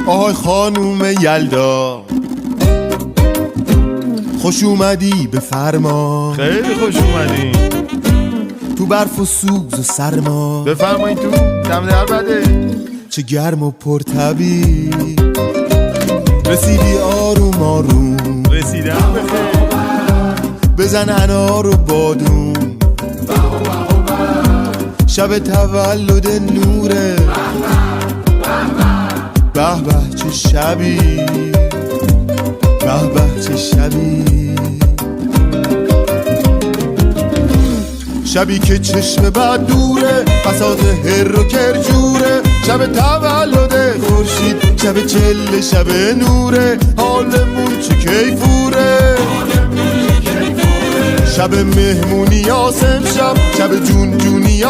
آهای خانوم یلدا، خوش اومدی به فرما. خیلی خوش اومدی تو برف و سوز و سرما. بفرمایید تو دم در بده. چه گرم و پرطبی، رسیدی آروم آروم. رسیدم بخیر. بزن انار و بادون، شب تولد نوره. به به چه شبی، به به چه شبی. شبی که چشم بد دوره، بساط هر و کرجوره. شب تولد خورشید، شب چله، شب نوره. حالمون چه کیفوره، شب مهمونی آسم، شب جون جونی